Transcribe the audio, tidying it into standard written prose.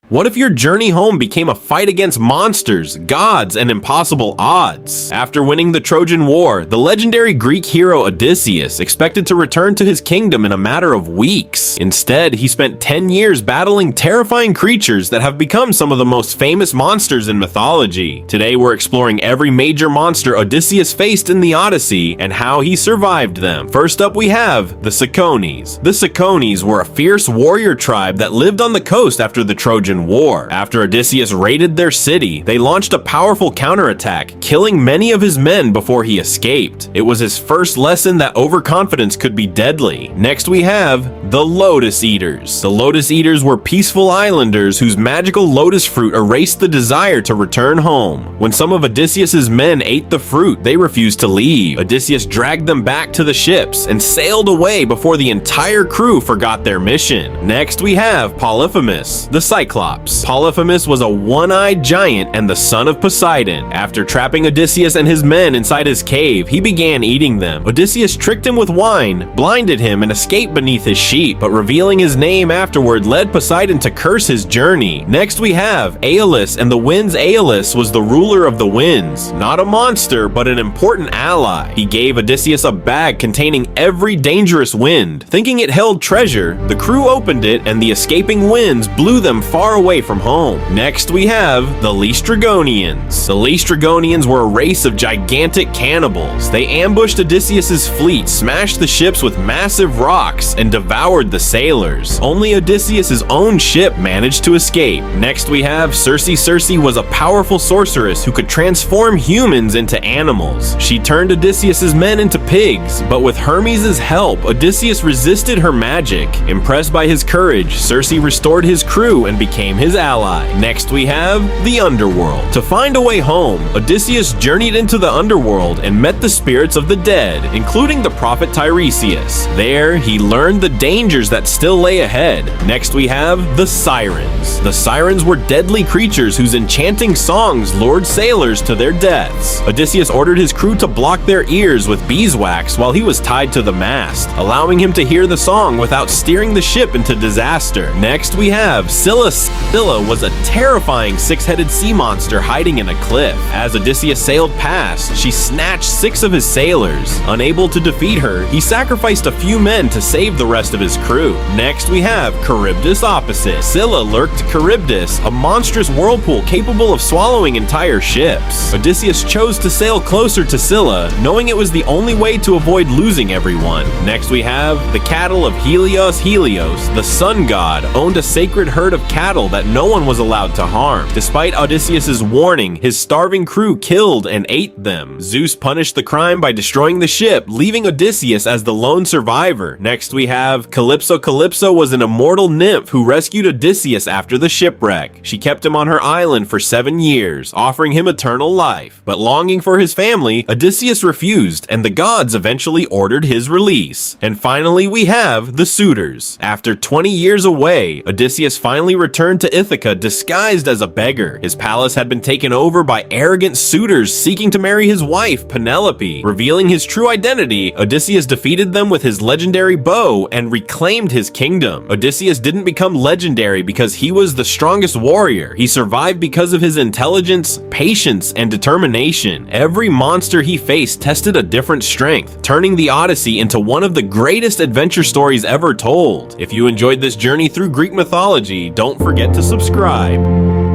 What if your journey home became a fight against monsters, gods, and impossible odds? After winning the Trojan War, the legendary Greek hero Odysseus expected to return to his kingdom in a matter of weeks. Instead, he spent 10 years battling terrifying creatures that have become some of the most famous monsters in mythology. Today, we're exploring every major monster Odysseus faced in the Odyssey and how he survived them. First up, we have the Cyclones. The Cyclones were a fierce warrior tribe that lived on the coast after the Trojan War. After Odysseus raided their city, they launched a powerful counterattack, killing many of his men before he escaped. It was his first lesson that overconfidence could be deadly. Next we have the Lotus Eaters. The Lotus Eaters were peaceful islanders whose magical lotus fruit erased the desire to return home. When some of Odysseus's men ate the fruit, they refused to leave. Odysseus dragged them back to the ships and sailed away before the entire crew forgot their mission. Next we have Polyphemus, the Cyclops. Polyphemus was a one-eyed giant and the son of Poseidon. After trapping Odysseus and his men inside his cave, he began eating them. Odysseus tricked him with wine, blinded him, and escaped beneath his sheep, but revealing his name afterward led Poseidon to curse his journey. Next we have Aeolus, and the winds. Aeolus was the ruler of the winds. Not a monster, but an important ally. He gave Odysseus a bag containing every dangerous wind. Thinking it held treasure, the crew opened it and the escaping winds blew them far away from home. Next we have the Laestrygonians. The Laestrygonians were a race of gigantic cannibals. They ambushed Odysseus's fleet, smashed the ships with massive rocks, and devoured the sailors. Only Odysseus's own ship managed to escape. Next we have Circe. Circe was a powerful sorceress who could transform humans into animals. She turned Odysseus's men into pigs, but with Hermes' help, Odysseus resisted her magic. Impressed by his courage, Circe restored his crew and became his ally. Next we have the underworld. To find a way home, Odysseus journeyed into the underworld and met the spirits of the dead, including the prophet Tiresias. There, he learned the dangers that still lay ahead. Next we have the Sirens. The Sirens were deadly creatures whose enchanting songs lured sailors to their deaths. Odysseus ordered his crew to block their ears with beeswax while he was tied to the mast, allowing him to hear the song without steering the ship into disaster. Next we have Scylla. Scylla was a terrifying six-headed sea monster hiding in a cliff. As Odysseus sailed past, she snatched 6 of his sailors. Unable to defeat her, he sacrificed a few men to save the rest of his crew. Next we have Charybdis opposite. Scylla lurked Charybdis, a monstrous whirlpool capable of swallowing entire ships. Odysseus chose to sail closer to Scylla, knowing it was the only way to avoid losing everyone. Next we have the cattle of Helios. Helios, the sun god, owned a sacred herd of cattle that no one was allowed to harm. Despite Odysseus's warning, his starving crew killed and ate them. Zeus punished the crime by destroying the ship, leaving Odysseus as the lone survivor. Next we have Calypso. Calypso was an immortal nymph who rescued Odysseus after the shipwreck. She kept him on her island for 7 years, offering him eternal life. But longing for his family, Odysseus refused, and the gods eventually ordered his release. And finally we have the Suitors. After 20 years away, Odysseus finally returned to Ithaca disguised as a beggar. His palace had been taken over by arrogant suitors seeking to marry his wife, Penelope. Revealing his true identity, Odysseus defeated them with his legendary bow and reclaimed his kingdom. Odysseus didn't become legendary because he was the strongest warrior. He survived because of his intelligence, patience, and determination. Every monster he faced tested a different strength, turning the Odyssey into one of the greatest adventure stories ever told. If you enjoyed this journey through Greek mythology, don't forget to subscribe.